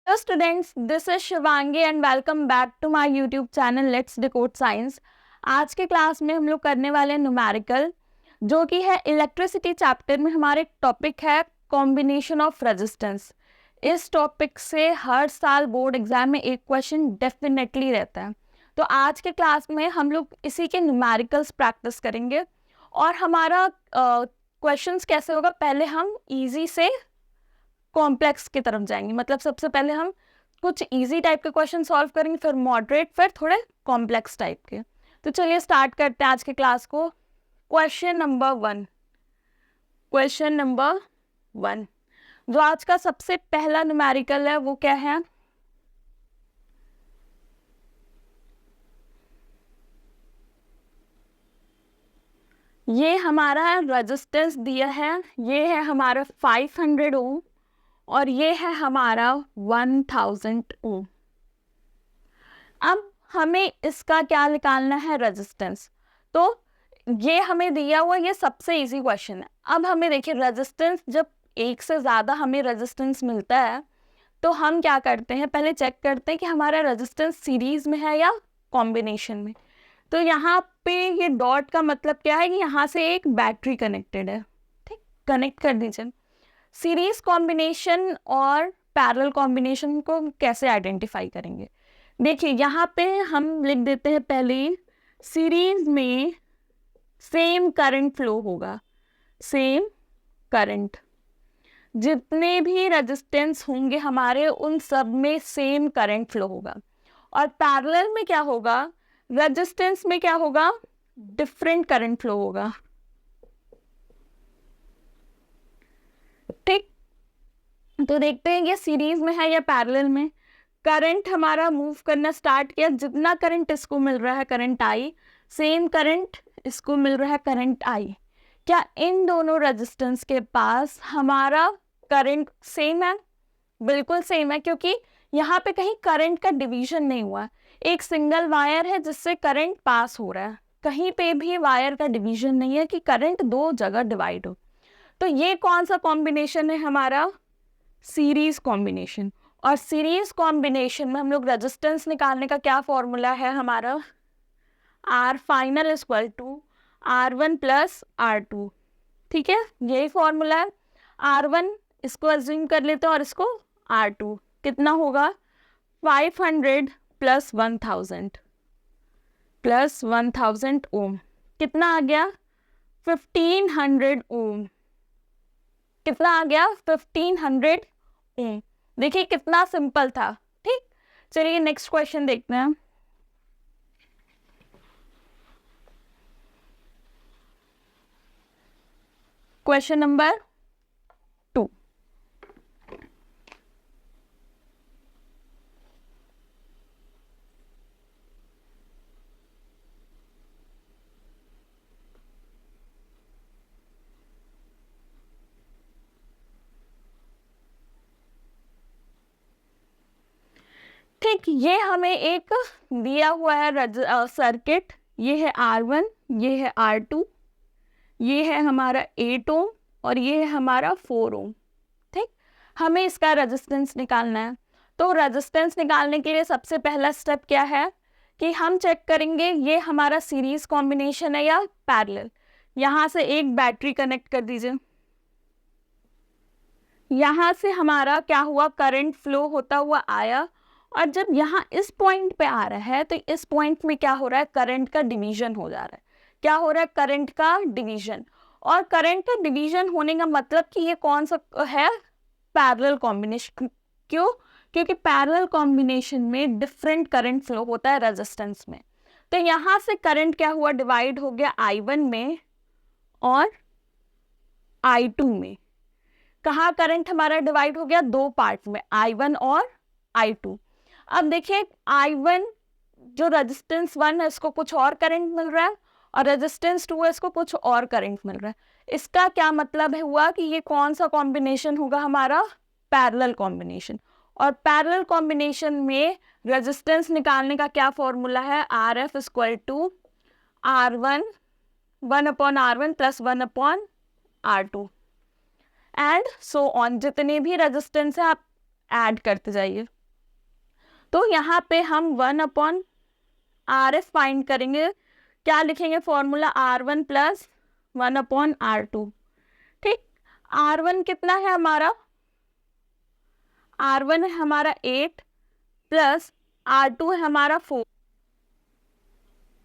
Hello students, this is Shivangi and welcome back to my YouTube channel Let's Decode Science। आज के class में हम लोग करने वाले हैं न्यूमेरिकल, जो कि है इलेक्ट्रिसिटी चैप्टर में हमारे टॉपिक है कॉम्बिनेशन ऑफ रेजिस्टेंस। इस टॉपिक से हर साल बोर्ड एग्जाम में एक क्वेश्चन डेफिनेटली रहता है। तो आज के क्लास में हम लोग इसी के न्यूमेरिकल्स प्रैक्टिस करेंगे और हमारा क्वेश्चंस कैसे होगा, पहले हम इजी से कॉम्प्लेक्स की तरफ जाएंगे। मतलब सबसे पहले हम कुछ इजी टाइप के क्वेश्चन सॉल्व करेंगे, फिर मॉडरेट, फिर थोड़े कॉम्प्लेक्स टाइप के। तो चलिए स्टार्ट करते हैं आज के क्लास को। क्वेश्चन नंबर वन जो आज का सबसे पहला न्यूमेरिकल है वो क्या है? ये हमारा रेजिस्टेंस दिया है, ये है हमारा 500 ओम और ये है हमारा 1000 ओम। अब हमें इसका क्या निकालना है? रेजिस्टेंस। तो ये हमें दिया हुआ, ये सबसे इजी क्वेश्चन है। अब हमें देखिए, रेजिस्टेंस जब एक से ज़्यादा हमें रेजिस्टेंस मिलता है तो हम क्या करते हैं, पहले चेक करते हैं कि हमारा रेजिस्टेंस सीरीज में है या कॉम्बिनेशन में। तो यहाँ पे ये डॉट का मतलब क्या है कि यहाँ से एक बैटरी कनेक्टेड है, ठीक, कनेक्ट कर दीजिए। सीरीज कॉम्बिनेशन और पैरेलल कॉम्बिनेशन को कैसे आइडेंटिफाई करेंगे? देखिए यहाँ पे हम लिख देते हैं, पहले सीरीज में सेम करंट फ्लो होगा, सेम करंट, जितने भी रेजिस्टेंस होंगे हमारे उन सब में सेम करंट फ्लो होगा। और पैरेलल में क्या होगा? रेजिस्टेंस में क्या होगा? डिफरेंट करंट फ्लो होगा, ठीक। तो देखते हैं ये सीरीज में है या पैरेलल में। करंट हमारा मूव करना स्टार्ट किया, जितना करंट इसको मिल रहा है करंट आई, सेम करंट इसको मिल रहा है करंट आई। क्या इन दोनों रेजिस्टेंस के पास हमारा करंट सेम है? बिल्कुल सेम है, क्योंकि यहाँ पे कहीं करंट का डिवीजन नहीं हुआ। एक सिंगल वायर है जिससे करंट पास हो रहा है, कहीं पे भी वायर का डिवीजन नहीं है कि करंट दो जगह डिवाइड हो। तो ये कौन सा कॉम्बिनेशन है? हमारा सीरीज कॉम्बिनेशन। और सीरीज कॉम्बिनेशन में हम लोग रेजिस्टेंस निकालने का क्या फॉर्मूला है हमारा? R final equal to R1 plus R2, ठीक है, यही फॉर्मूला है। R1 इसको अज्यूम कर लेते हैं और इसको R2, कितना होगा? 500 प्लस 1000 ओम, कितना आ गया? 1500 ओम। कितना आ गया? 1500 ओम। देखिए कितना सिंपल था, ठीक। चलिए नेक्स्ट क्वेश्चन देखते हैं। Question number 2। ठीक, ये हमें एक दिया हुआ है सर्किट, ये है R1, ये है R2, ये है हमारा 8 ओम और ये है हमारा 4 ओम, ठीक। हमें इसका रेजिस्टेंस निकालना है। तो रेजिस्टेंस निकालने के लिए सबसे पहला स्टेप क्या है कि हम चेक करेंगे ये हमारा सीरीज कॉम्बिनेशन है या पैरेलल। यहाँ से एक बैटरी कनेक्ट कर दीजिए, यहाँ से हमारा क्या हुआ? करंट फ्लो होता हुआ आया, और जब यहाँ इस पॉइंट पे आ रहा है तो इस पॉइंट में क्या हो रहा है? करंट का डिवीजन हो जा रहा है। क्या हो रहा है? करंट का डिवीजन। और करंट का डिवीजन होने का मतलब कि ये कौन सा है? Parallel combination. क्यों? क्योंकि पैरेलल कॉम्बिनेशन में डिफरेंट करंट फ्लो होता है रेजिस्टेंस में। तो यहाँ से करंट क्या हुआ? डिवाइड हो गया I1 में और I2 में। कहाँ करंट हमारा डिवाइड हो गया? दो पार्ट में, I1 और I2। अब देखिए I1 जो रेजिस्टेंस 1 है इसको कुछ और करंट मिल रहा है, और रेजिस्टेंस 2 है इसको कुछ और करंट मिल रहा है। इसका क्या मतलब है हुआ कि ये कौन सा कॉम्बिनेशन होगा? हमारा पैरेलल कॉम्बिनेशन। और पैरेलल कॉम्बिनेशन में रेजिस्टेंस निकालने का क्या फॉर्मूला है? RF equal to R1 1/R1 plus 1/R2 and so on. जितने भी रेजिस्टेंस है आप ऐड करते जाइए। तो यहाँ पे हम 1/RF फाइंड करेंगे। क्या लिखेंगे फॉर्मूला? R1 plus 1/R2। ठीक, R1 कितना है हमारा? R1 है हमारा 8 प्लस R2 है हमारा 4।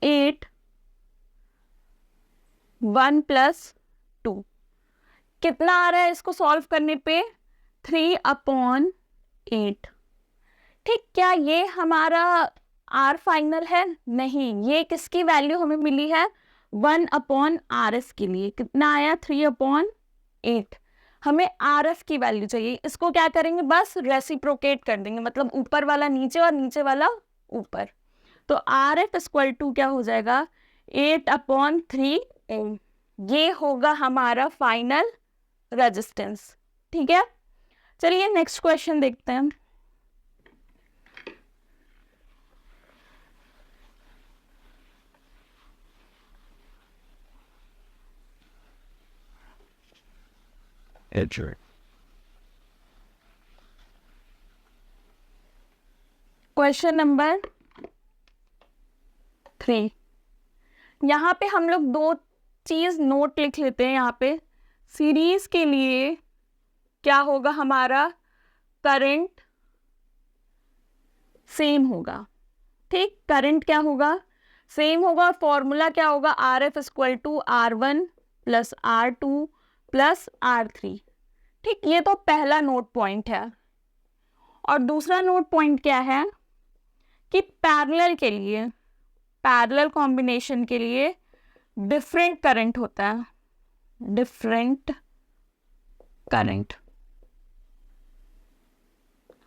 8 1 प्लस 2 कितना आ रहा है इसको सॉल्व करने पे? 3/8। ठीक, क्या ये हमारा R फाइनल है? नहीं, ये किसकी वैल्यू हमें मिली है? 1/RF के लिए कितना आया? 3/8। हमें RF की वैल्यू चाहिए। इसको क्या करेंगे? बस रेसिप्रोकेट कर देंगे, मतलब ऊपर वाला नीचे और नीचे वाला ऊपर। तो RF इक्वल टू क्या हो जाएगा? 8/3। ये होगा हमारा फाइनल रेजिस्टेंस। ठीक है, चलिए नेक्स्ट क्वेश्चन देखते हैं। Question number 3। यहाँ पे हम लोग दो चीज नोट लिख लेते हैं। यहाँ पे सीरीज के लिए क्या होगा? हमारा करंट सेम होगा। ठीक, करंट क्या होगा? सेम होगा। फॉर्मूला क्या होगा? RF equal to R1 plus R2 plus R3। ठीक, ये तो पहला नोट पॉइंट है। और दूसरा नोट पॉइंट क्या है कि पैरेलल के लिए, पैरेलल कॉम्बिनेशन के लिए डिफरेंट करंट होता है, डिफरेंट करंट।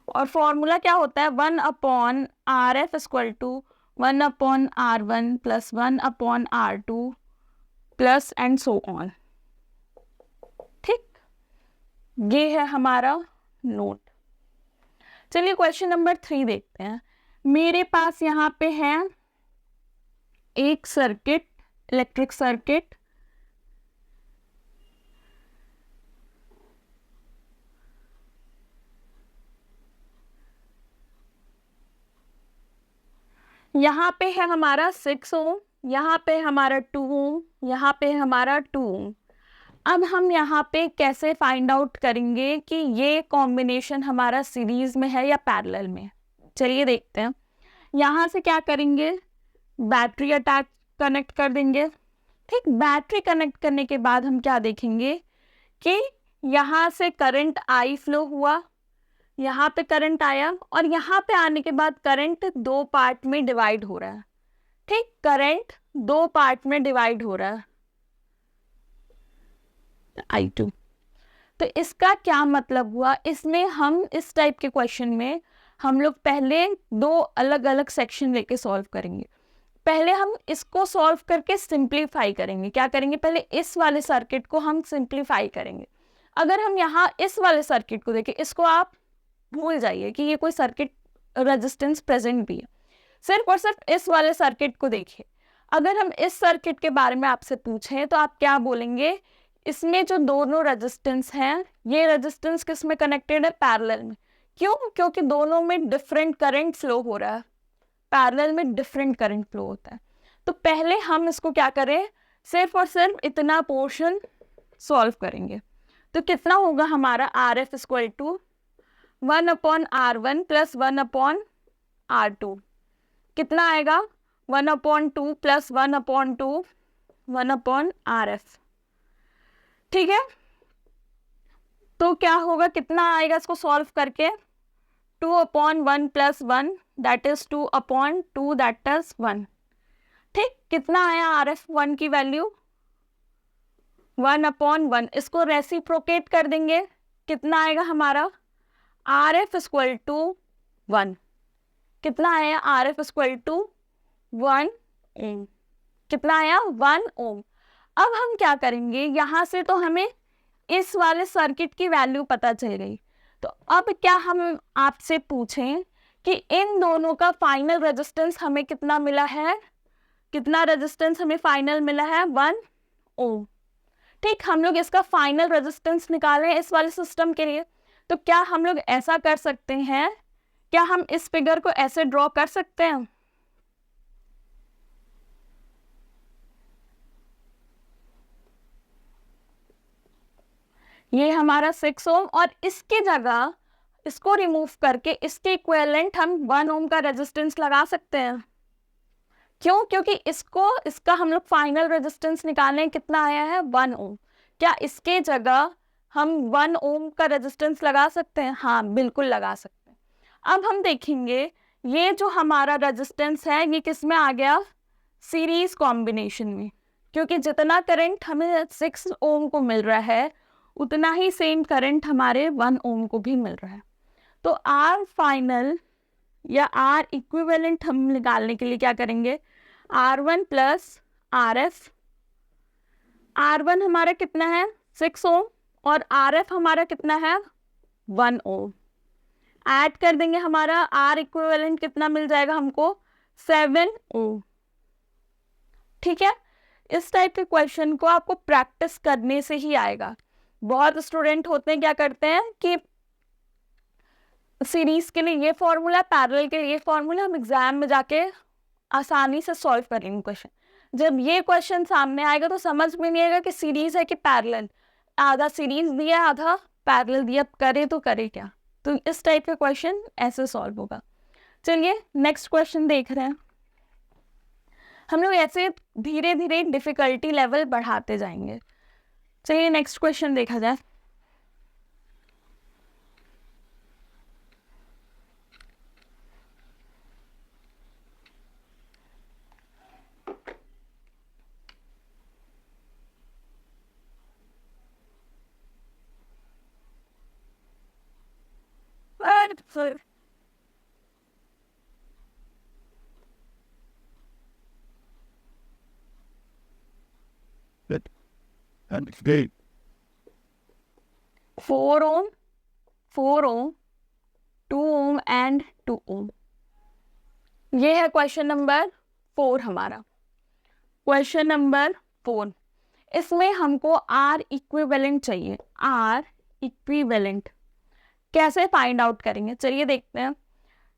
और फॉर्मूला क्या होता है? 1/RF equal to 1/R1 plus 1/R2 plus and so on. ठीक, ये है हमारा नोट। चलिए क्वेश्चन नंबर 3 देखते हैं। मेरे पास यहाँ पे है एक सर्किट, इलेक्ट्रिक सर्किट। यहाँ पे है हमारा 6 ओम, यहाँ पे हमारा 2 ओम, यहाँ पे हमारा 2 ओम। अब हम यहाँ पे कैसे फाइंड आउट करेंगे कि ये कॉम्बिनेशन हमारा सीरीज में है या पैरेलल में? चलिए देखते हैं। यहाँ से क्या करेंगे? बैटरी अटैच कनेक्ट कर देंगे। ठीक, बैटरी कनेक्ट करने के बाद हम क्या देखेंगे कि यहाँ से करंट I फ्लो हुआ, यहाँ पे करंट आया, और यहाँ पे आने के बाद करंट दो पार्ट में डिवाइड हो रहा है। ठीक, करंट दो पार्ट में डिवाइड हो रहा है, I2। तो इसका क्या मतलब हुआ? इसमें हम इस टाइप के क्वेश्चन में हम लोग पहले दो अलग अलग सेक्शन लेके सॉल्व करेंगे। पहले हम इसको सॉल्व करके सिंप्लीफाई करेंगे। क्या करेंगे? पहले इस वाले सर्किट को हम सिंप्लीफाई करेंगे। अगर हम यहाँ इस वाले सर्किट को देखें, इसको आप भूल जाइए कि ये कोई सर्किट रेजिस्टेंस प्रेजेंट भी है। सिर्फ और सिर्फ इस वाले सर्किट को देखिए। अगर हम इस सर्किट के बारे में आपसे पूछें तो आप क्या बोलेंगे? इसमें जो दोनों रेजिस्टेंस हैं, ये रेजिस्टेंस किस में कनेक्टेड है? पैरेलल में। क्यों? क्योंकि दोनों में डिफरेंट करंट फ्लो हो रहा है। पैरेलल में डिफरेंट करंट फ्लो होता है। तो पहले हम इसको क्या करें? सिर्फ और सिर्फ इतना पोर्शन सॉल्व करेंगे। तो कितना होगा हमारा? RF equal to 1/R1 plus 1/R2। कितना आएगा? 1/2 प्लस 1/2 1/RF। ठीक है, तो क्या होगा? कितना आएगा इसको सॉल्व करके? 2/1 plus 1 that is 2/2 that is 1। ठीक, कितना आया RF1 की वैल्यू? 1/1। इसको रेसिप्रोकेट कर देंगे, कितना आएगा हमारा? RF equal to 1। कितना आया? RF equal to 1 ohm. कितना आया? 1 ओम। अब हम क्या करेंगे? यहाँ से तो हमें इस वाले सर्किट की वैल्यू पता चल गई। तो अब क्या हम आपसे पूछें कि इन दोनों का फाइनल रेजिस्टेंस हमें कितना मिला है? कितना रेजिस्टेंस हमें फाइनल मिला है? 1 ओम। ठीक, हम लोग इसका फाइनल रेजिस्टेंस निकाल रहे हैं इस वाले सिस्टम के लिए। तो क्या हम लोग ऐसा कर सकते हैं क्या हम इस फिगर को ऐसे ड्रॉ कर सकते हैं? ये हमारा 6 ओम और इसके जगह इसको रिमूव करके इसके इक्विवेलेंट हम 1 ओम का रेजिस्टेंस लगा सकते हैं। क्यों? क्योंकि इसका हम लोग फाइनल रेजिस्टेंस निकालने कितना आया है 1 ओम। क्या इसके जगह हम 1 ओम का रेजिस्टेंस लगा सकते हैं? हाँ, बिल्कुल लगा सकते हैं। अब हम देखेंगे ये जो हमारा रेजिस्टेंस है ये किस में आ गया? सीरीज कॉम्बिनेशन में, क्योंकि जितना करंट हमें 6 ओम को मिल रहा है उतना ही सेम करंट हमारे 1 ओम को भी मिल रहा है। तो आर फाइनल या आर इक्विवेलेंट हम निकालने के लिए क्या करेंगे? R1 plus RF। R1 हमारा कितना है? 6 ओम और RF हमारा कितना है? 1 ओम। ऐड कर देंगे, हमारा R इक्विवेलेंट कितना मिल जाएगा हमको? 7 ओम। ठीक है, इस टाइप के क्वेश्चन को आपको प्रैक्टिस करने से ही आएगा। बहुत स्टूडेंट होते हैं क्या करते हैं कि सीरीज के लिए ये फॉर्मूला, पैरेलल के लिए ये फॉर्मूला, हम एग्जाम में जाके आसानी से सॉल्व कर लेंगे क्वेश्चन। जब ये क्वेश्चन सामने आएगा तो समझ में नहीं आएगा कि सीरीज है कि पैरेलल, आधा सीरीज दिया आधा पैरेलल दिया, करे तो करे क्या। तो इस टाइप का क्वेश्चन ऐसे सॉल्व होगा। चलिए नेक्स्ट क्वेश्चन देख रहे हैं। हम लोग ऐसे धीरे धीरे डिफिकल्टी लेवल बढ़ाते जाएंगे। चलिए नेक्स्ट क्वेश्चन देखा जाए। And great. 4 ohm, 4 ohm, 2 ohm and 2 ohm. ये है क्वेश्चन नंबर 4 हमारा। क्वेश्चन नंबर 4, इसमें हमको आर इक्विवेलेंट चाहिए। आर इक्विवेलेंट कैसे फाइंड आउट करेंगे? चलिए देखते हैं।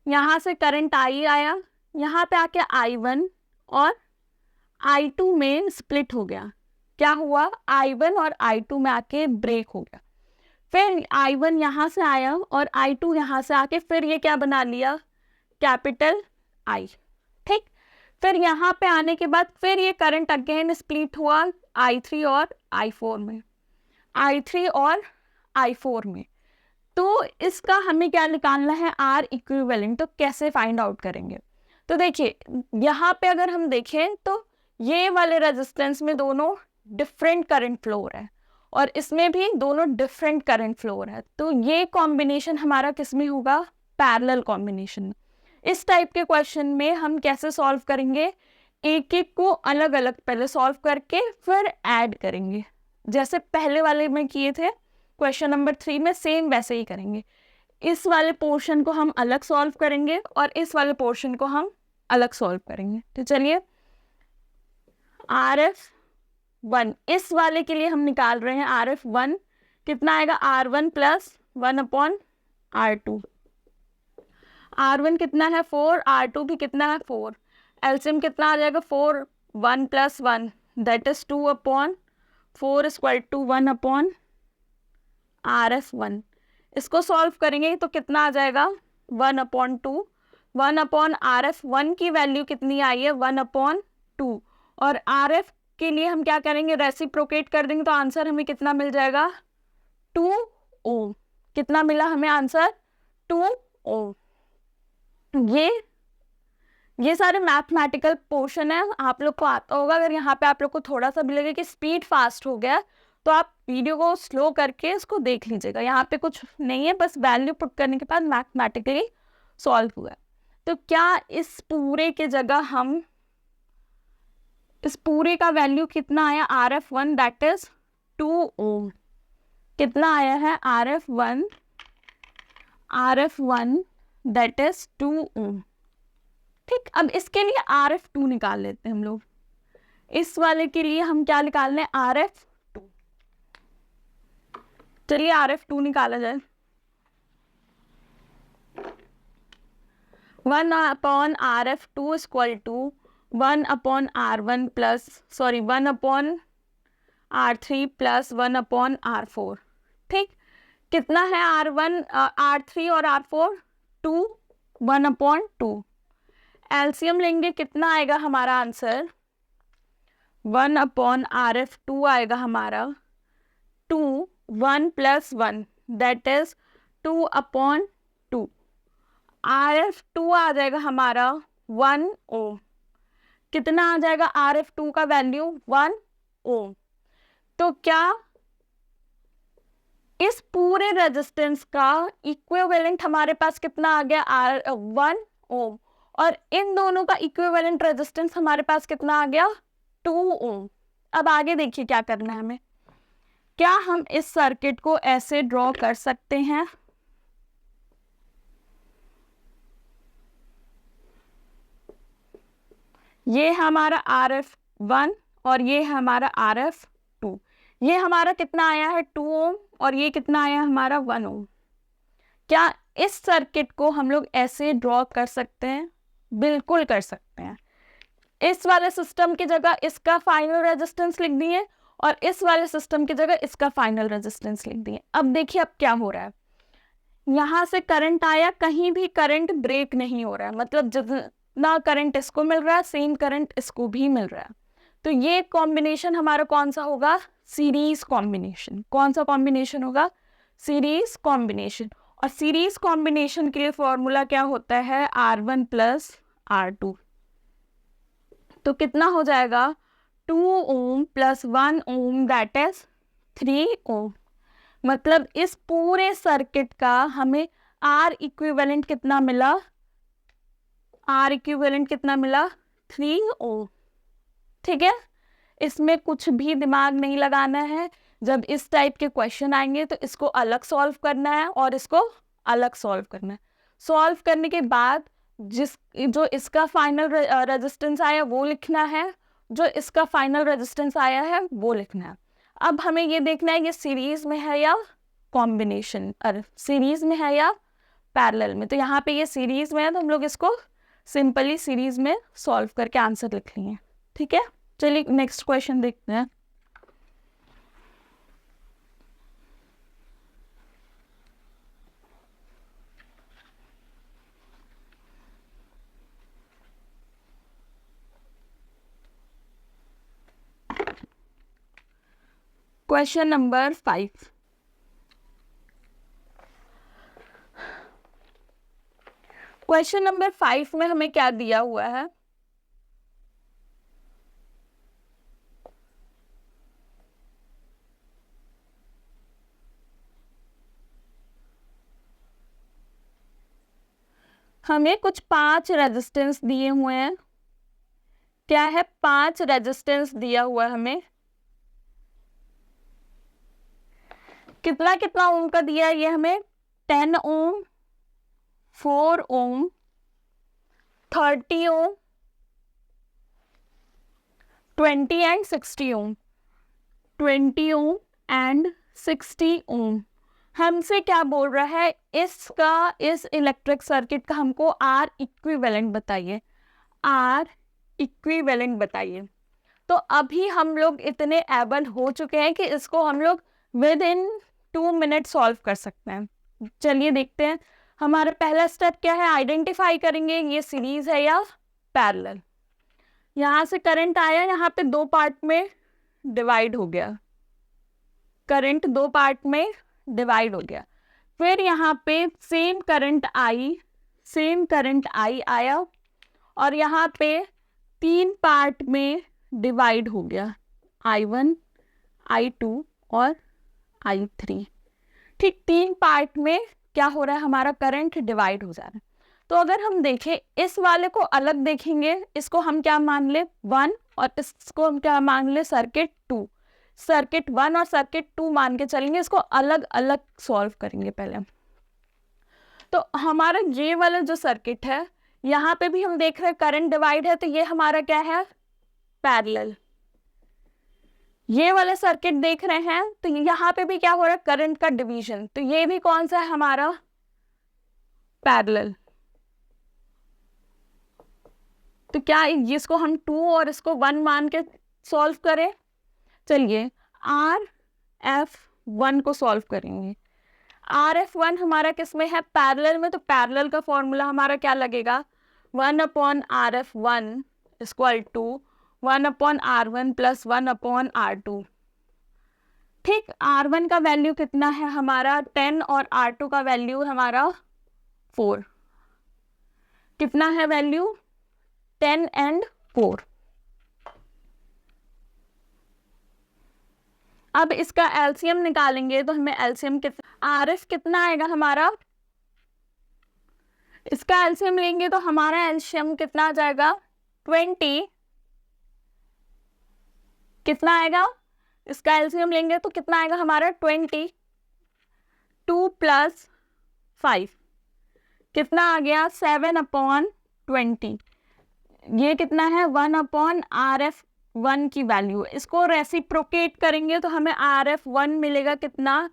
यहाँ से करंट आई आया, यहाँ पे आके I1 और I2 में स्प्लिट हो गया। क्या हुआ? I1 और I2 में आके ब्रेक हो गया। फिर I1 यहाँ से आया और I2 यहाँ से आके फिर ये क्या बना लिया? Capital I। ठीक, फिर यहाँ पे आने के बाद फिर ये करंट अगेन स्प्लिट हुआ I3 और I4 में, I3 और I4 में। तो इसका हमें क्या निकालना है? R equivalent. तो कैसे फाइंड आउट करेंगे? तो देखिए यहाँ पे अगर हम देखें तो ये वाले रेजिस्टेंस में दोनों डिफरेंट करंट फ्लो हो रहा है और इसमें भी दोनों डिफरेंट करंट फ्लो हो रहा है। तो ये कॉम्बिनेशन हमारा किस में होगा? पैरेलल कॉम्बिनेशन में। इस टाइप के क्वेश्चन में हम कैसे सॉल्व करेंगे? एक एक को अलग अलग पहले सॉल्व करके फिर ऐड करेंगे, जैसे पहले वाले में किए थे क्वेश्चन नंबर 3 में, सेम वैसे ही करेंगे। इस वाले पोर्शन को हम अलग सॉल्व करेंगे और इस वाले पोर्शन को हम अलग सॉल्व करेंगे। तो चलिए RF1, इस वाले के लिए हम निकाल रहे हैं RF1 कितना आएगा? R1 plus 1/R2। R1 कितना है? 4, R2 भी कितना है? 4। एलसीएम कितना आ जाएगा? 4, 1 + 1 that is 2/4 equal to 1/RF1। इसको सॉल्व करेंगे तो कितना आ जाएगा? 1/2। 1/RF1 की वैल्यू कितनी आई है? 1/2। और RF के लिए हम क्या करेंगे? रेसिप्रोकेट कर देंगे तो आंसर हमें कितना मिल जाएगा? 2 ओम। कितना मिला हमें आंसर? 2 ओम। ये सारे मैथमेटिकल पोर्शन है, आप लोग को आता होगा। अगर यहाँ पे आप लोग को थोड़ा सा भी लगे कि स्पीड फास्ट हो गया तो आप वीडियो को स्लो करके इसको देख लीजिएगा। यहाँ पे कुछ नहीं है, बस वैल्यू पुट करने के बाद मैथमेटिकली सॉल्व हुआ। तो क्या इस पूरे के जगह हम इस पूरे का वैल्यू कितना आया? RF1 दैट इज 2 ओम। कितना आया है? RF1 दैट इज 2 ओम। ठीक, अब इसके लिए RF2 निकाल लेते हैं हम लोग। इस वाले के लिए हम क्या निकाल लें? RF2। चलिए RF2 निकाला जाए। 1/RF2 equal to 1/R1 plus 1/R3 plus 1/R4। ठीक, कितना है R1 R3 और R4? 2, 1/2। एलसीएम लेंगे कितना आएगा हमारा आंसर? 1/RF2 आएगा हमारा 2, 1 + 1 दैट इज 2/2। RF2 आ जाएगा हमारा 1 ओम। कितना आ जाएगा RF2 का वैल्यू? 1 ओम। तो क्या इस पूरे रेजिस्टेंस का इक्विवेलेंट हमारे पास कितना आ गया? 1 ओम। और इन दोनों का इक्विवेलेंट रेजिस्टेंस हमारे पास कितना आ गया? 2 ओम। अब आगे देखिए क्या करना है हमें। क्या हम इस सर्किट को ऐसे ड्रॉ कर सकते हैं? ये हमारा RF1 और ये हमारा RF2। ये हमारा कितना आया है? 2 ओम। और ये कितना आया हमारा? 1 ओम। क्या इस सर्किट को हम लोग ऐसे ड्रॉ कर सकते हैं? बिल्कुल कर सकते हैं। इस वाले सिस्टम की जगह इसका फाइनल रेजिस्टेंस लिख दिए और इस वाले सिस्टम की जगह इसका फाइनल रेजिस्टेंस लिख दिए। अब देखिए अब क्या हो रहा है। यहाँ से करंट आया, कहीं भी करंट ब्रेक नहीं हो रहा है, मतलब जितना करंट इसको मिल रहा है सेम करंट इसको भी मिल रहा है। तो ये कॉम्बिनेशन हमारा कौन सा होगा? Series combination. कौन सा कॉम्बिनेशन होगा? Series combination. और सीरीज कॉम्बिनेशन के लिए फॉर्मूला क्या होता है? R1 + R2। तो कितना हो जाएगा? 2 ओम + 1 ओम दैट इज 3 ओम। मतलब इस पूरे सर्किट का हमें R इक्विवेलेंट कितना मिला? R इक्विवेलेंट कितना मिला? 3 ओम। ठीक है, इसमें कुछ भी दिमाग नहीं लगाना है। जब इस टाइप के क्वेश्चन आएंगे तो इसको अलग सॉल्व करना है और इसको अलग सॉल्व करना है। सॉल्व करने के बाद जो इसका फाइनल रेजिस्टेंस आया वो लिखना है, जो इसका फाइनल रेजिस्टेंस आया है वो लिखना है। अब हमें ये देखना है ये सीरीज में है या कॉम्बिनेशन, अरे सीरीज में है या पैरेलल में। तो यहाँ पे ये सीरीज में है तो हम लोग इसको सिंपली सीरीज में सॉल्व करके आंसर लिख लिए। ठीक है, चलिए नेक्स्ट क्वेश्चन देखते हैं। Question number 5। क्वेश्चन नंबर 5 में हमें क्या दिया हुआ है? हमें कुछ 5 रेजिस्टेंस दिए हुए हैं। क्या है? 5 रेजिस्टेंस दिया हुआ है हमें। कितना कितना ओम का दिया है ये हमें? 10 ओम, 4 ओम, 30 ओम, 20 एंड 60 ओम। 20 ओम एंड 60 ओम। हमसे क्या बोल रहा है? इसका, इस इलेक्ट्रिक सर्किट का हमको R इक्विवेलेंट बताइए। R इक्विवेलेंट बताइए। तो अभी हम लोग इतने एबल हो चुके हैं कि इसको हम लोग विद इन 2 मिनट सॉल्व कर सकते हैं। चलिए देखते हैं। हमारा पहला स्टेप क्या है? आइडेंटिफाई करेंगे ये सीरीज है या पैरेलल। यहाँ से करंट आया, यहाँ पे 2 पार्ट में डिवाइड हो गया, करंट 2 पार्ट में डिवाइड हो गया। फिर यहाँ पे सेम करंट आई आया और यहाँ पे 3 पार्ट में डिवाइड हो गया, I1, I2 और I3। ठीक, 3 पार्ट में क्या हो रहा है? हमारा करंट डिवाइड हो जा रहा है। तो अगर हम देखें इस वाले को अलग देखेंगे, इसको हम क्या मान ले? 1 और इसको हम क्या मान ले? सर्किट 2। सर्किट 1 और सर्किट 2 मान के चलेंगे, इसको अलग अलग सॉल्व करेंगे पहले। तो हमारा ये वाला जो सर्किट है, यहाँ पे भी हम देख रहे हैं करंट डिवाइड है, तो ये हमारा क्या है? पैरेलल। ये वाला सर्किट देख रहे हैं तो यहाँ पे भी क्या हो रहा है? करंट का डिवीजन। तो ये भी कौन सा है? हमारा पैरेलल। तो क्या इसको हम 2 और इसको 1 मान के सॉल्व करें? चलिए RF1 को सॉल्व करेंगे। RF1 हमारा किस में है? पैरेलल में। तो पैरेलल का फॉर्मूला हमारा क्या लगेगा? 1/RF1 equal to 1/R1 plus 1/R2। ठीक, R1 का वैल्यू कितना है हमारा? 10 और R2 का वैल्यू हमारा 4। कितना है वैल्यू? 10 एंड 4। अब इसका एलसीएम निकालेंगे तो हमें एलसीएम कितना, आरएफ कितना आएगा हमारा? इसका एलसीएम लेंगे तो हमारा एलसीएम कितना आ जाएगा? 20। कितना आएगा? इसका एलसीएम लेंगे तो कितना आएगा हमारा? 20। 2 प्लस 5 कितना आ गया? 7/20। ये कितना है? 1/RF1 की वैल्यू। इसको रेसिप्रोकेट करेंगे तो हमें RF1 मिलेगा कितना?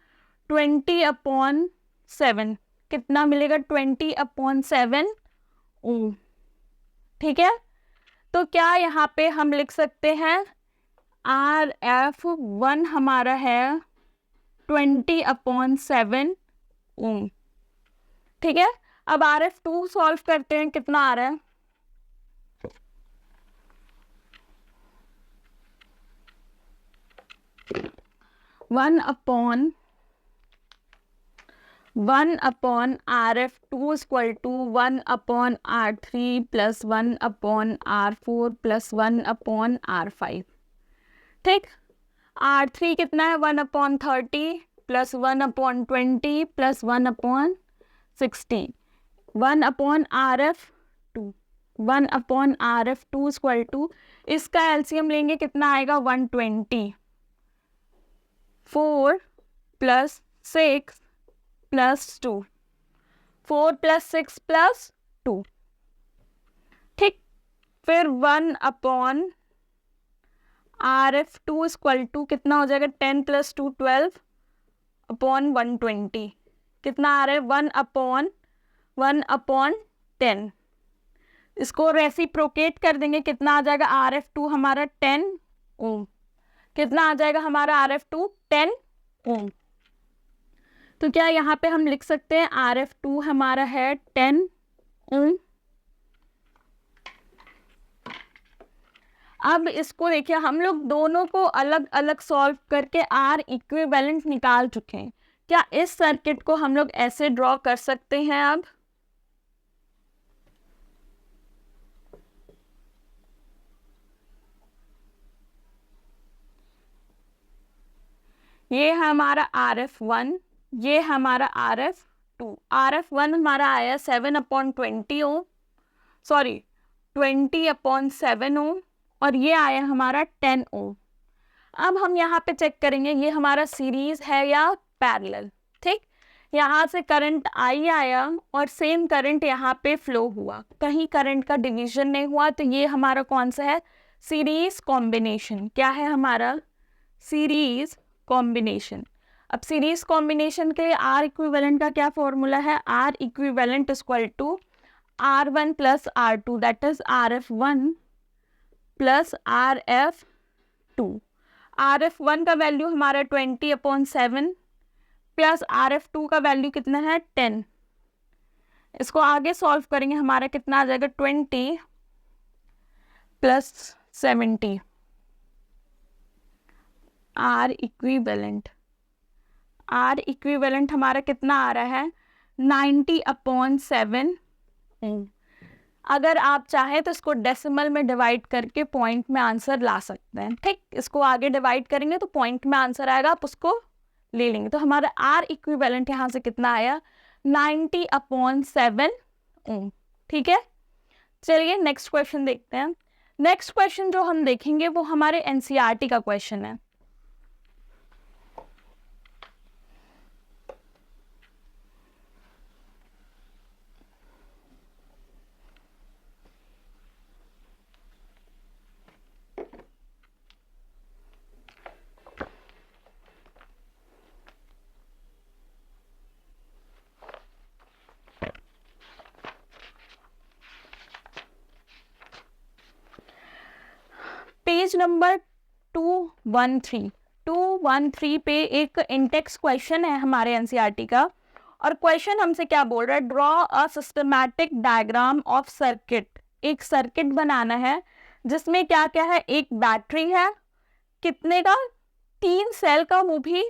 20/7। कितना मिलेगा? 20/7 ओम। ठीक है, तो क्या यहाँ पे हम लिख सकते हैं RF1 हमारा है 20/7 ओम। ठीक है, अब RF2 सॉल्व करते हैं। कितना आ रहा है? One upon RF2 equal to 1/R3 plus 1/R4 plus 1/R5। ठीक, R3 कितना है? 1/30 plus 1/20 plus 1/60। 1/RF2 1/RF2 equal to, इसका एलसीएम लेंगे कितना आएगा? 120। 4 प्लस 6 प्लस 2। 4 plus 6 plus 2। ठीक, फिर 1/RF2 इक्वल टू कितना हो जाएगा? 10 प्लस 2 12/120। कितना आ रहा है? 1/10। इसको रेसिप्रोकेट कर देंगे। कितना आ जाएगा? RF2 हमारा 10 ओम। कितना आ जाएगा हमारा RF2? 10 ओम। तो क्या यहाँ पे हम लिख सकते हैं RF2 हमारा है 10 ओम। अब इसको देखिए, हम लोग दोनों को अलग अलग सॉल्व करके R इक्विवेलेंट निकाल चुके हैं। क्या इस सर्किट को हम लोग ऐसे ड्रॉ कर सकते हैं? अब ये हमारा RF1, ये हमारा RF2। RF1 हमारा आया 7/20 ओम, सॉरी 20/7 ओम, और ये आया हमारा 10 ओम। अब हम यहाँ पे चेक करेंगे ये हमारा सीरीज है या पैरेलल। ठीक, यहाँ से करंट आई आया और सेम करंट यहाँ पे फ्लो हुआ, कहीं करंट का डिवीजन नहीं हुआ। तो ये हमारा कौन सा है? Series combination. क्या है हमारा? Series combination. अब सीरीज कॉम्बिनेशन के लिए R इक्विवेलेंट का क्या फॉर्मूला है? R equivalent equal to R1 plus R2 that is RF1 plus RF2। RF1 का वैल्यू हमारा 20/7 प्लस RF2 का वैल्यू कितना है? 10। इसको आगे सॉल्व करेंगे, हमारा कितना आ जाएगा? 20 प्लस 70। R इक्विवेलेंट हमारा कितना आ रहा है? 90/7 ओम। अगर आप चाहें तो इसको डेसिमल में डिवाइड करके पॉइंट में आंसर ला सकते हैं। ठीक, इसको आगे डिवाइड करेंगे तो पॉइंट में आंसर आएगा, आप उसको ले लेंगे। तो हमारा R इक्विवेलेंट यहाँ से कितना आया? 90/7 ओम। ठीक है, चलिए नेक्स्ट क्वेश्चन देखते हैं। नेक्स्ट क्वेश्चन जो हम देखेंगे वो हमारे NCERT का क्वेश्चन है। पेज नंबर 213 पे एक इंडेक्स क्वेश्चन है हमारे एनसीईआरटी का, और क्वेश्चन हमसे क्या बोल रहा है, draw a systematic diagram of circuit. एक सर्किट बनाना है जिसमें क्या क्या है, एक बैटरी है, कितने का, 3 सेल का, वो भी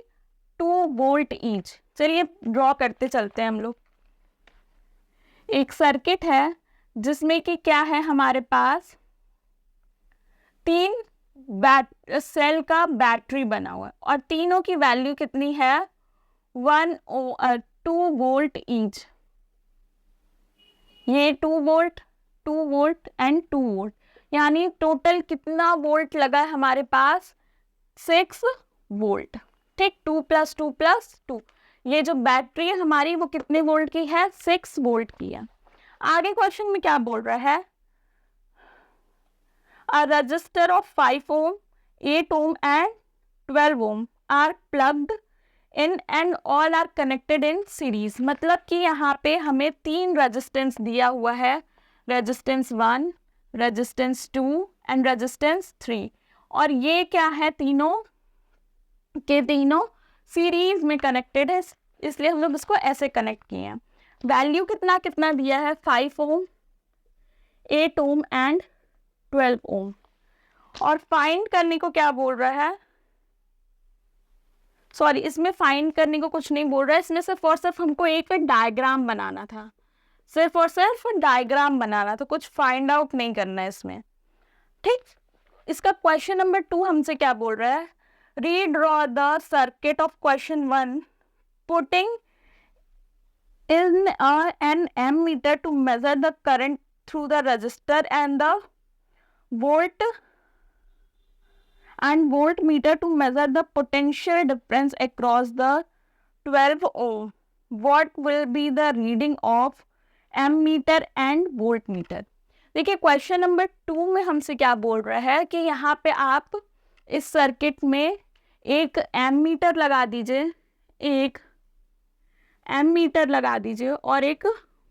2 वोल्ट ईच। चलिए ड्रॉ करते चलते हैं हम लोग। एक सर्किट है जिसमें कि क्या है, हमारे पास 3 सेल का बैटरी बना हुआ है और तीनों की वैल्यू कितनी है, 2 वोल्ट ईच। ये 2 वोल्ट एंड 2 वोल्ट, यानी टोटल कितना वोल्ट लगा है हमारे पास, 6 वोल्ट। ठीक, 2 + 2 + 2। ये जो बैटरी है हमारी वो कितने वोल्ट की है, 6 वोल्ट की है। आगे क्वेश्चन में क्या बोल रहा है, a resistor of 5 ohm, 8 ohm and 12 ohm are plugged in and all are connected in series। मतलब कि यहाँ पे हमें 3 रेजिस्टेंस दिया हुआ है, रेजिस्टेंस 1, रेजिस्टेंस 2 एंड रेजिस्टेंस 3, और ये क्या है, तीनों के तीनों सीरीज में कनेक्टेड है, इसलिए हम लोग इसको ऐसे कनेक्ट किए हैं। वैल्यू कितना कितना दिया है, 5 ओम, 8 ओम एंड 12 ओम। और फाइंड करने को क्या बोल रहा है, सॉरी इसमें फाइंड करने को कुछ नहीं बोल रहा है, इसमें सिर्फ और सिर्फ हमको एक डायग्राम बनाना था, सिर्फ और सिर्फ डायग्राम बनाना, तो कुछ फाइंड आउट नहीं करना है इसमें। ठीक, इसका क्वेश्चन नंबर 2 हमसे क्या बोल रहा है, redraw the circuit of question 1 putting in an ammeter to measure the current through the resistor and the voltmeter to measure the potential difference across the 12 ohm. What will be the reading of ammeter and voltmeter? देखिए question number 2 में हमसे क्या बोल रहा है कि यहाँ पे आप इस सर्किट में एक एमीटर लगा दीजिए, एक एमीटर लगा दीजिए और एक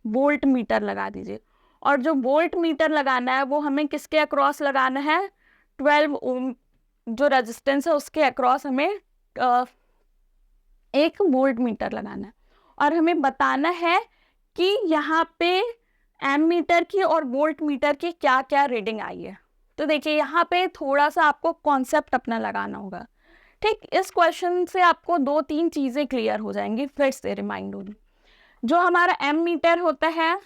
वोल्ट मीटर लगा दीजिए, और जो वोल्ट मीटर लगाना है वो हमें किसके अक्रॉस लगाना है, 12 ओम जो रेजिस्टेंस है उसके अक्रॉस हमें एक वोल्ट मीटर लगाना है, और हमें बताना है कि यहाँ पे एमीटर की और वोल्ट मीटर की क्या क्या रीडिंग आई है। तो देखिए यहाँ पे थोड़ा सा आपको कॉन्सेप्ट अपना लगाना होगा। ठीक, इस क्वेश्चन से आपको 2-3 चीजें क्लियर हो जाएंगी, फिर से रिमाइंड होगी। जो हमारा एमीटर होता है,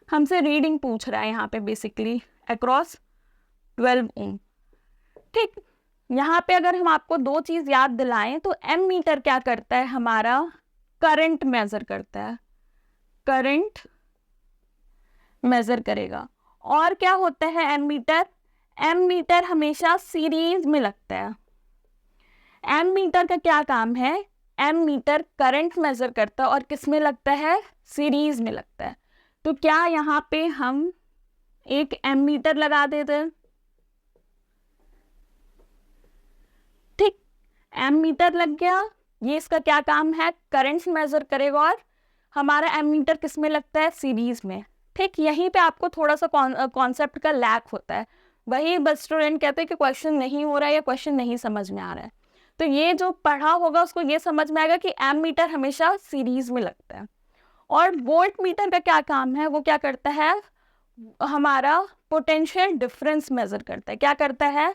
हमसे रीडिंग पूछ रहा है यहाँ पे बेसिकली अक्रॉस 12 ओम। ठीक, यहाँ पे अगर हम आपको 2 चीज याद दिलाएं तो एमीटर क्या करता है, हमारा करंट मेजर करता है, करंट मेजर करेगा। और क्या होता है एमीटर, एमीटर हमेशा सीरीज में लगता है। एमीटर का क्या काम है, एमीटर करंट मेजर करता है और किस में लगता है, सीरीज में लगता है। तो क्या यहाँ पे हम एक एमीटर लगा देते हैं, ठीक, एमीटर लग गया, ये इसका क्या काम है, करंट मेजर करेगा, और हमारा एमीटर किस में लगता है, सीरीज में। ठीक, यहीं पे आपको थोड़ा सा कॉन्सेप्ट का लैक होता है, वही बस स्टूडेंट कहते हैं कि क्वेश्चन नहीं हो रहा है या क्वेश्चन नहीं समझ में आ रहा है। तो ये जो पढ़ा होगा उसको ये समझ में आएगा कि एमीटर हमेशा सीरीज में लगता है। और वोल्ट मीटर का क्या काम है, वो क्या करता है, हमारा पोटेंशियल डिफरेंस मेजर करता है। क्या करता है,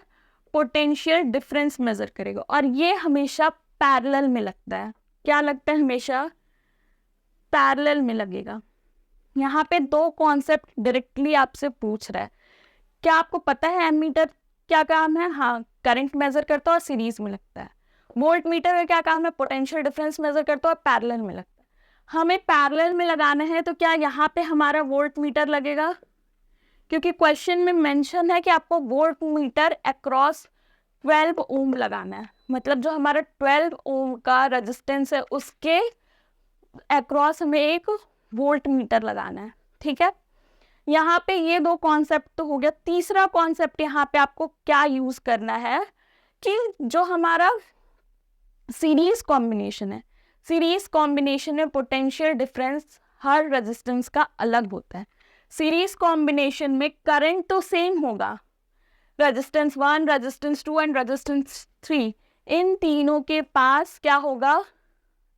पोटेंशियल डिफरेंस मेजर करेगा, और ये हमेशा पैरेलल में लगता है। क्या लगता है, हमेशा पैरेलल में लगेगा। यहाँ पे 2 कॉन्सेप्ट डायरेक्टली आपसे पूछ रहा है। क्या आपको पता है एमीटर क्या काम है, हाँ करंट मेजर करता है और सीरीज में लगता है। वोल्ट मीटर का क्या काम है, पोटेंशियल डिफरेंस मेजर करता है और पैरेलल में लगता है। हमें पैरेलल में लगाना है तो क्या यहाँ पे हमारा वोल्ट मीटर लगेगा, क्योंकि क्वेश्चन में मेंशन है कि आपको वोल्ट मीटर अक्रॉस 12 ओम लगाना है। मतलब जो हमारा 12 ओम का रेजिस्टेंस है उसके अक्रॉस हमें एक वोल्ट मीटर लगाना है। ठीक है, यहाँ पे ये 2 कॉन्सेप्ट तो हो गया। तीसरा कॉन्सेप्ट यहाँ पे आपको क्या यूज करना है कि जो हमारा सीरीज कॉम्बिनेशन है, सीरीज कॉम्बिनेशन में पोटेंशियल डिफरेंस हर रेजिस्टेंस का अलग होता है। सीरीज कॉम्बिनेशन में करंट तो सेम होगा रेजिस्टेंस 1, रेजिस्टेंस 2 एंड रेजिस्टेंस 3, इन तीनों के पास क्या होगा,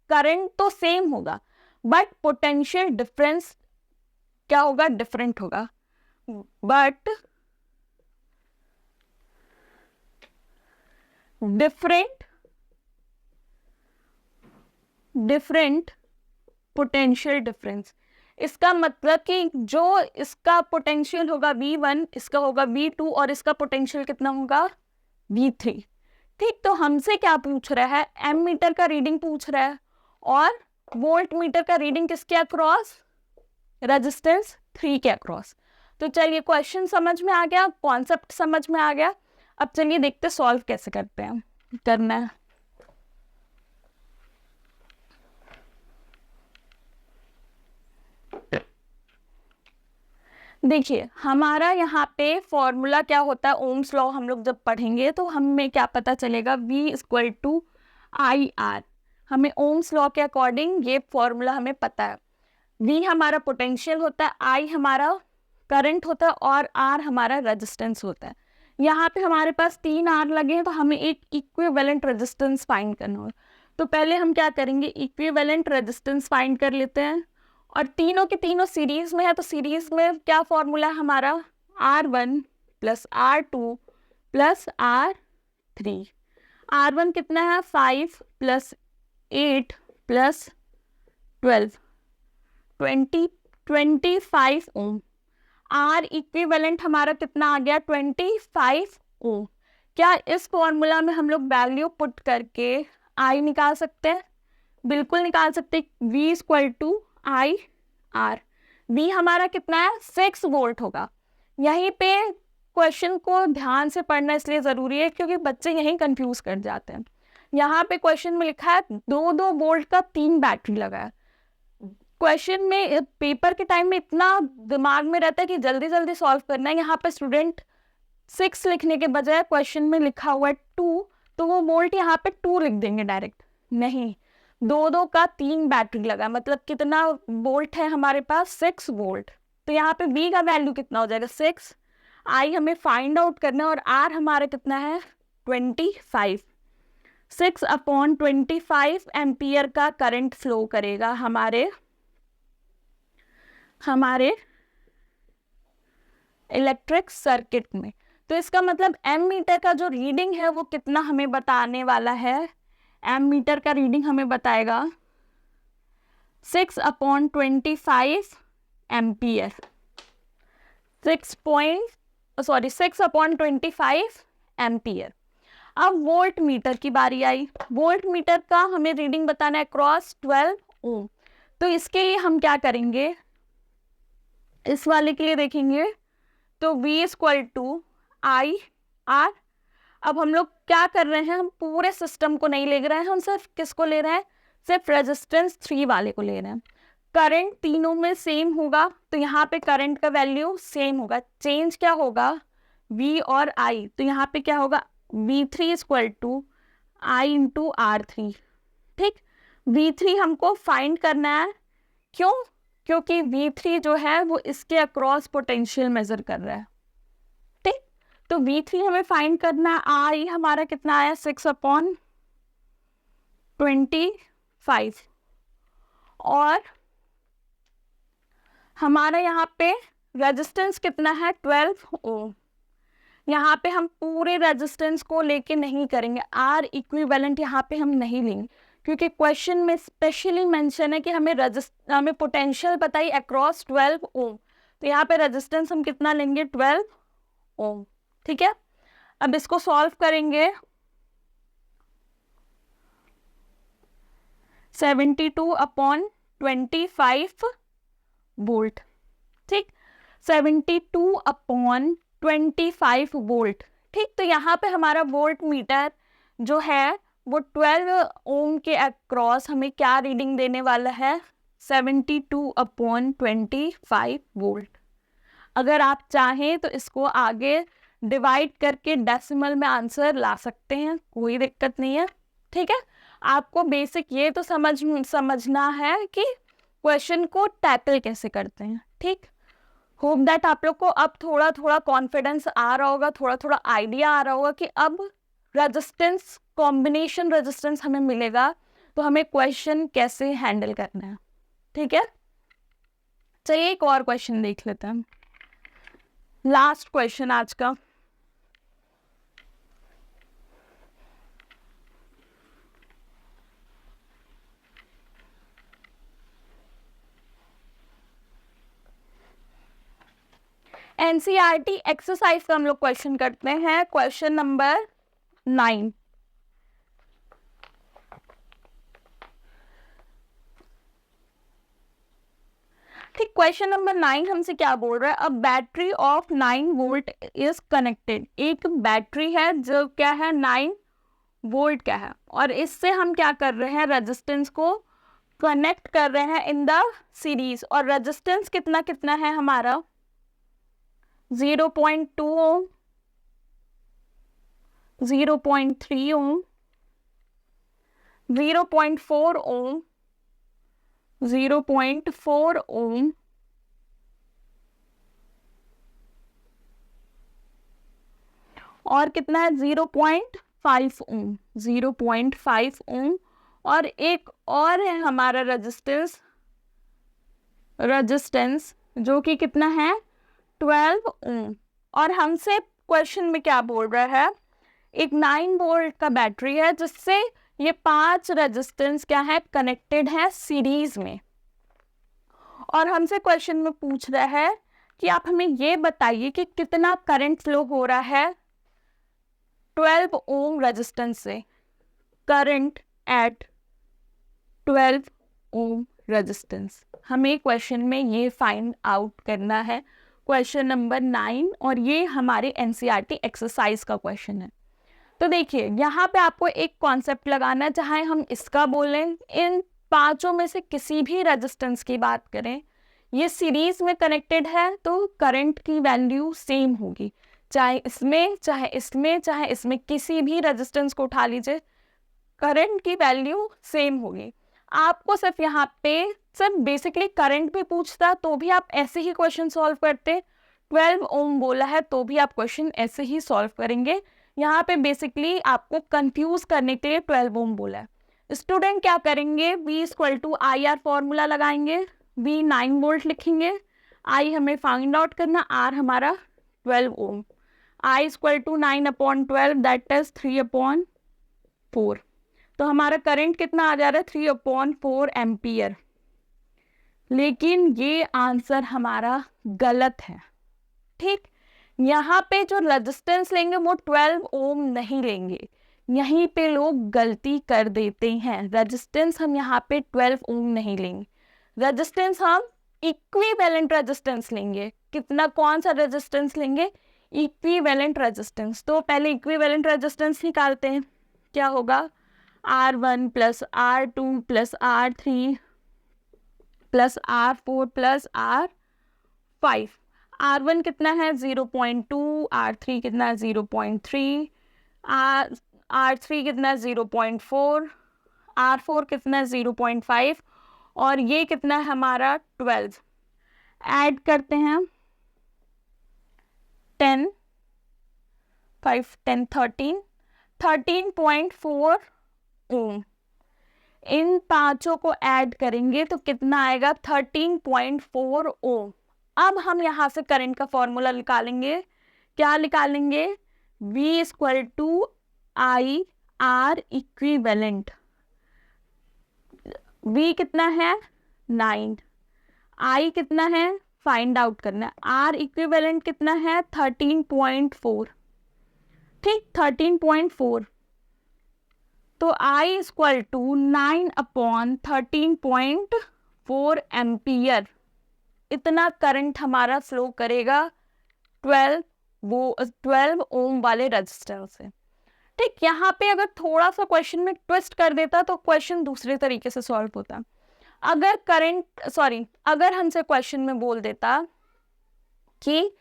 करंट तो सेम होगा बट पोटेंशियल डिफरेंस क्या होगा, डिफरेंट होगा. But different potential difference. इसका मतलब कि जो इसका पोटेंशियल होगा V1, इसका होगा V2 और इसका पोटेंशियल कितना होगा, V3. ठीक, तो हमसे क्या पूछ रहा है, एम मीटर का रीडिंग पूछ रहा है और वोल्ट मीटर का रीडिंग किसके अक्रॉस, रेजिस्टेंस 3 के अक्रॉस. तो चलिए क्वेश्चन समझ में आ गया, कॉन्सेप्ट समझ में आ गया. अब चलिए देखते सॉल्व कैसे करते हैं. करना है, देखिए हमारा यहाँ पे फॉर्मूला क्या होता है, ओम्स लॉ हम लोग जब पढ़ेंगे तो हमें क्या पता चलेगा, V equal to I R. हमें ओम्स लॉ के अकॉर्डिंग ये फॉर्मूला हमें पता है. V हमारा पोटेंशियल होता है, I हमारा करंट होता है और R हमारा रेजिस्टेंस होता है. यहाँ पे हमारे पास 3 R लगे हैं तो हमें एक इक्विवेलेंट रेजिस्टेंस फाइंड करना होगा. तो पहले हम क्या करेंगे, इक्विवेलेंट रेजिस्टेंस फाइंड कर लेते हैं. और तीनों के तीनों सीरीज में है तो सीरीज में क्या फॉर्मूला है हमारा, R1 plus R2 plus R3. R1 कितना है, 5 प्लस 8 प्लस 12, 25 ओम. R इक्विवेलेंट हमारा कितना आ गया, 25 ओम. क्या इस फॉर्मूला में हम लोग वैल्यू पुट करके I निकाल सकते हैं, बिल्कुल निकाल सकते हैं. V equal to I R. V हमारा कितना है, 6 वोल्ट होगा. यहीं पे क्वेश्चन को ध्यान से पढ़ना इसलिए ज़रूरी है क्योंकि बच्चे यहीं कंफ्यूज कर जाते हैं. यहाँ पे क्वेश्चन में लिखा है 2 वोल्ट का 3 बैटरी लगा है. क्वेश्चन में पेपर के टाइम में इतना दिमाग में रहता है कि जल्दी जल्दी सॉल्व करना है. यहाँ पे स्टूडेंट 6 लिखने के बजाय क्वेश्चन में लिखा हुआ है 2, तो वो वोल्ट यहाँ पे 2 लिख देंगे डायरेक्ट. नहीं, 2 का 3 बैटरी लगा, मतलब कितना वोल्ट है हमारे पास, 6 वोल्ट. तो यहाँ पे V का वैल्यू कितना हो जाएगा, 6. I हमें फाइंड आउट करना है और R हमारा कितना है, 25. 6/25 एम्पियर का करंट फ्लो करेगा हमारे इलेक्ट्रिक सर्किट में. तो इसका मतलब एम मीटर का जो रीडिंग है वो कितना हमें बताने वाला है, एम मीटर का रीडिंग हमें बताएगा 6/25 एम्पियर. 6/25 एम्पियर. अब वोल्ट मीटर की बारी आई. वोल्ट मीटर का हमें रीडिंग बताना है क्रॉस 12 ओम. तो इसके लिए हम क्या करेंगे, इस वाले के लिए देखेंगे तो V equal to I R. अब हम लोग क्या कर रहे हैं, हम पूरे सिस्टम को नहीं ले रहे हैं, हम सिर्फ किसको ले रहे हैं, सिर्फ रेजिस्टेंस 3 वाले को ले रहे हैं. करंट तीनों में सेम होगा तो यहाँ पे करंट का वैल्यू सेम होगा. चेंज क्या होगा, V और I. तो यहाँ पे क्या होगा, V3 equal to I into R3. ठीक, V3 हमको फाइंड करना है. क्यों, क्योंकि V3 जो है वो इसके अक्रॉस पोटेंशियल मेजर कर रहा है. ठीक, तो V3 हमें फाइंड करना है. I हमारा कितना आया, 6/25 और हमारा यहाँ पे रेजिस्टेंस कितना है, 12 ओम. यहाँ पे हम पूरे रेजिस्टेंस को लेके नहीं करेंगे, R इक्विवेलेंट यहाँ पे हम नहीं लेंगे क्योंकि क्वेश्चन में स्पेशली मेंशन है कि हमें पोटेंशियल बताइए अक्रॉस 12 ओम. तो यहाँ पे रेजिस्टेंस हम कितना लेंगे, 12 ओम. ठीक है, अब इसको सॉल्व करेंगे. 72/25 वोल्ट. ठीक, 72/25 वोल्ट. ठीक, तो यहाँ पे हमारा वोल्ट मीटर जो है वो 12 ओम के अक्रॉस हमें क्या रीडिंग देने वाला है, 72/25 वोल्ट. अगर आप चाहें तो इसको आगे डिवाइड करके डेसिमल में आंसर ला सकते हैं, कोई दिक्कत नहीं है. ठीक है, आपको बेसिक ये तो समझना है कि क्वेश्चन को टैकल कैसे करते हैं. ठीक, होप दैट आप लोग को अब थोड़ा थोड़ा कॉन्फिडेंस आ रहा होगा, थोड़ा थोड़ा आइडिया आ रहा होगा कि अब रेजिस्टेंस, कॉम्बिनेशन रेजिस्टेंस हमें मिलेगा तो हमें क्वेश्चन कैसे हैंडल करना है। ठीक है, चलिए एक और क्वेश्चन देख लेते हैं, लास्ट क्वेश्चन आज का। एनसीईआरटी एक्सरसाइज का हम लोग क्वेश्चन करते हैं, क्वेश्चन नंबर 9। ठीक, क्वेश्चन नंबर 9 हमसे क्या बोल रहा है, a battery of 9 volt is connected. एक बैटरी है जो क्या है 9 वोल्ट का है, और इससे हम क्या कर रहे हैं, रेजिस्टेंस को कनेक्ट कर रहे हैं इन द सीरीज। और रेजिस्टेंस कितना कितना है हमारा, 0.2 ओम, 0.3 ओम, 0.4 ओम, 0.4 ओम, और कितना है 0.5 ओम, 0.5 ओम। और एक और है हमारा रेजिस्टेंस जो कि कितना है 12 ओम। और हमसे क्वेश्चन में क्या बोल रहा है, एक 9 वोल्ट का बैटरी है जिससे ये 5 रेजिस्टेंस क्या है, कनेक्टेड है सीरीज में। और हमसे क्वेश्चन में पूछ रहा है कि आप हमें ये बताइए कि कितना करंट फ्लो हो रहा है 12 ओम रेजिस्टेंस से, करंट एट 12 ओम रेजिस्टेंस। हमें क्वेश्चन में ये फाइंड आउट करना है, क्वेश्चन नंबर 9, और ये हमारे एनसीईआरटी एक्सरसाइज का क्वेश्चन है। तो देखिए यहाँ पे आपको एक कॉन्सेप्ट लगाना है, चाहे हम इसका बोलें, इन पांचों में से किसी भी रेजिस्टेंस की बात करें, ये सीरीज में कनेक्टेड है तो करंट की वैल्यू सेम होगी, चाहे इसमें चाहे इसमें चाहे इसमें, किसी भी रेजिस्टेंस को उठा लीजिए, करंट की वैल्यू सेम होगी। आपको सिर्फ यहाँ पे सिर्फ बेसिकली करंट भी पूछता तो भी आप ऐसे ही क्वेश्चन सॉल्व करते, 12 ओम बोला है तो भी आप क्वेश्चन ऐसे ही सॉल्व करेंगे। यहाँ पे बेसिकली आपको कंफ्यूज करने के लिए 12 ओम बोला है। स्टूडेंट क्या करेंगे, V equal to I R formula लगाएंगे, V 9 वोल्ट लिखेंगे, I हमें फाइंड आउट करना, R हमारा 12 ohm, I equal to 9/12 that is 3/4। तो हमारा करंट कितना आ जा रहा है 3/4 एम्पियर। लेकिन ये आंसर हमारा गलत है। ठीक, यहाँ पे जो रेजिस्टेंस लेंगे वो 12 ओम नहीं लेंगे, यहीं पे लोग गलती कर देते हैं। रेजिस्टेंस हम यहाँ पे 12 ओम नहीं लेंगे, रेजिस्टेंस हम इक्विवेलेंट रेजिस्टेंस लेंगे। कितना, कौन सा रेजिस्टेंस लेंगे, इक्विवेलेंट रेजिस्टेंस। तो पहले इक्विवेलेंट रेजिस्टेंस निकालते हैं, क्या होगा R1 plus R2 plus R3 plus R4 plus R5। R1 कितना है 0.2, R3 कितना है 0.3, R3 कितना है 0.4, R4 कितना है 0.5, और ये कितना है हमारा 12। ऐड करते हैं 10, 5, 10, 13, 13.4 ओम। इन पांचों को ऐड करेंगे तो कितना आएगा 13.4 ओम। अब हम यहाँ से करंट का फॉर्मूला निकालेंगे, क्या निकालेंगे, V equal to I R equivalent. V कितना है 9, I कितना है फाइंड आउट करना है, R इक्विवेलेंट कितना है 13.4। ठीक, 13.4, तो I इक्वल टू 9/13.4 एम्पियर। इतना करंट हमारा फ्लो करेगा 12 ओम वाले रजिस्टर से। ठीक, यहाँ पे अगर थोड़ा सा क्वेश्चन में ट्विस्ट कर देता तो क्वेश्चन दूसरे तरीके से सॉल्व होता। अगर हमसे क्वेश्चन में बोल देता कि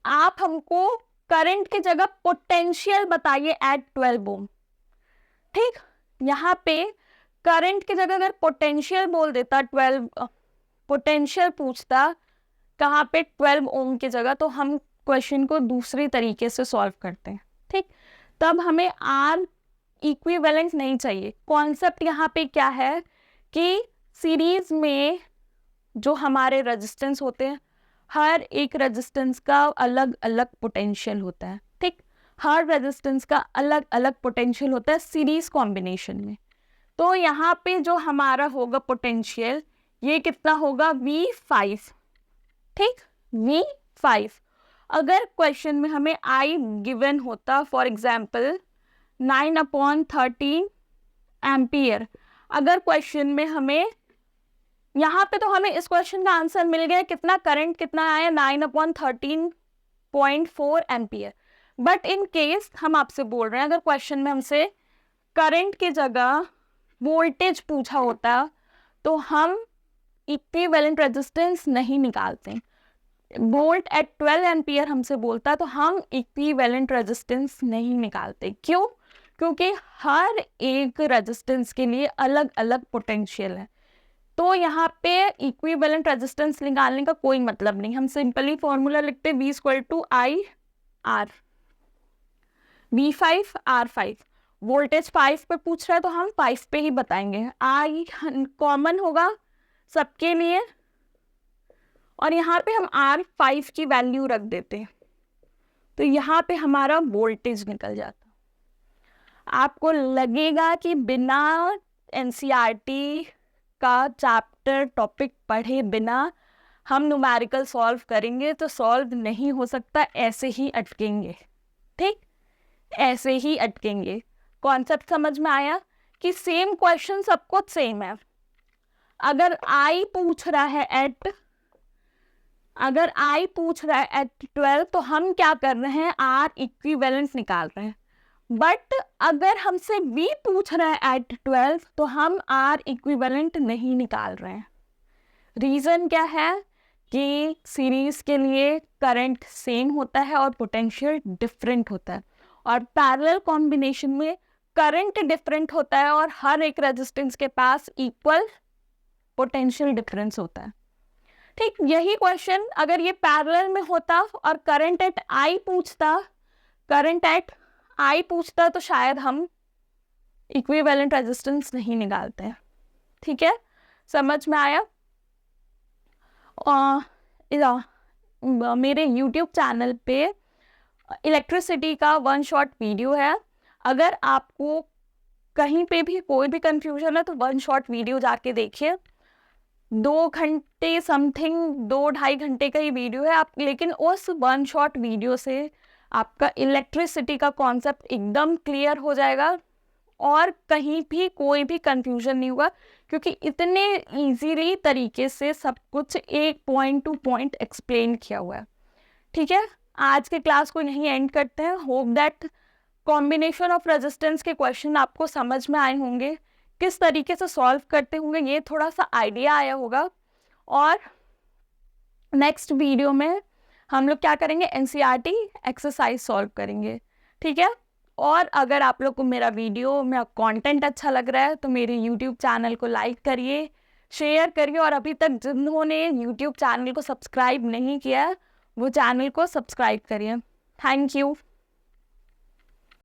आप हमको करंट की जगह पोटेंशियल बताइए एट 12 ओम। ठीक, यहाँ पे करंट की जगह अगर पोटेंशियल बोल देता, 12 पोटेंशियल पूछता, कहाँ पे 12 ओम की जगह, तो हम क्वेश्चन को दूसरी तरीके से सॉल्व करते हैं, ठीक। तब हमें आर इक्विवेलेंट नहीं चाहिए। कॉन्सेप्ट यहाँ पे क्या है कि सीरीज में जो हमारे रेजिस्टेंस होते हैं, हर एक रेजिस्टेंस का अलग अलग पोटेंशियल होता है, ठीक। हर रेजिस्टेंस का अलग अलग पोटेंशियल होता है सीरीज कॉम्बिनेशन में। तो यहाँ पे जो हमारा होगा पोटेंशियल, ये कितना होगा V5, ठीक, V5। अगर क्वेश्चन में हमें I गिवन होता, फॉर एग्जाम्पल 9/13 एम्पियर, अगर क्वेश्चन में हमें यहाँ पे, तो हमें इस क्वेश्चन का आंसर मिल गया, कितना करंट कितना आया, 9/13.4 एम्पियर। बट इन केस हम आपसे बोल रहे हैं, अगर क्वेश्चन में हमसे करंट की जगह वोल्टेज पूछा होता, तो हम इक्विवेलेंट रेजिस्टेंस नहीं निकालते। वोल्ट एट 12 एम्पियर हमसे बोलता, तो हम इक्विवेलेंट रेजिस्टेंस नहीं निकालते। क्यों? क्योंकि हर एक रेजिस्टेंस के लिए अलग अलग पोटेंशियल है। तो यहाँ पे इक्विवेलेंट रेजिस्टेंस निकालने का कोई मतलब नहीं, हम सिंपली फॉर्मूला लिखते V = I/R, V5 R5। Voltage 5 पे पूछ रहा है तो हम 5 पे ही बताएंगे, I कॉमन होगा सबके लिए, और यहाँ पे हम R5 की वैल्यू रख देते हैं, तो यहाँ पे हमारा वोल्टेज निकल जाता। आपको लगेगा कि बिना NCERT का चैप्टर टॉपिक पढ़े बिना हम न्यूमेरिकल सॉल्व करेंगे तो सॉल्व नहीं हो सकता, ऐसे ही अटकेंगे, ठीक, ऐसे ही अटकेंगे। कॉन्सेप्ट समझ में आया कि सेम क्वेश्चन सबको सेम है। अगर I पूछ रहा है एट 12, तो हम क्या कर रहे हैं, R इक्विवेलेंट निकाल रहे हैं। बट अगर हमसे V पूछ रहा है एट 12, तो हम R इक्विवेलेंट नहीं निकाल रहे हैं। रीज़न क्या है कि सीरीज के लिए करंट सेम होता है और पोटेंशियल डिफरेंट होता है, और पैरेलल कॉम्बिनेशन में करंट डिफरेंट होता है और हर एक रेजिस्टेंस के पास इक्वल पोटेंशियल डिफरेंस होता है, ठीक। यही क्वेश्चन अगर ये पैरेलल में होता और करंट एट I पूछता, तो शायद हम इक्विवेलेंट रेजिस्टेंस नहीं निकालते हैं, ठीक है, समझ में आया। मेरे YouTube चैनल पे इलेक्ट्रिसिटी का 1 शॉट वीडियो है। अगर आपको कहीं पे भी कोई भी कंफ्यूजन है तो 1 शॉट वीडियो जाके देखिए। 2 घंटे समथिंग, 2-2.5 घंटे का ही वीडियो है आप, लेकिन उस 1 शॉट वीडियो से आपका इलेक्ट्रिसिटी का कॉन्सेप्ट एकदम क्लियर हो जाएगा और कहीं भी कोई भी कंफ्यूजन नहीं होगा, क्योंकि इतने इजीली तरीके से सब कुछ एक पॉइंट टू पॉइंट एक्सप्लेन किया हुआ है, ठीक है। आज के क्लास को यहीं एंड करते हैं। Hope that combination of resistance के क्वेश्चन आपको समझ में आए होंगे, किस तरीके से सॉल्व करते होंगे ये थोड़ा सा आइडिया आया होगा। और नेक्स्ट वीडियो में हम लोग क्या करेंगे, NCERT एक्सरसाइज सॉल्व करेंगे, ठीक है। और अगर आप लोग को मेरा वीडियो, मेरा कंटेंट अच्छा लग रहा है तो मेरे YouTube चैनल को लाइक करिए, शेयर करिए, और अभी तक जिन्होंने YouTube चैनल को सब्सक्राइब नहीं किया है वो चैनल को सब्सक्राइब करिए। Thank you.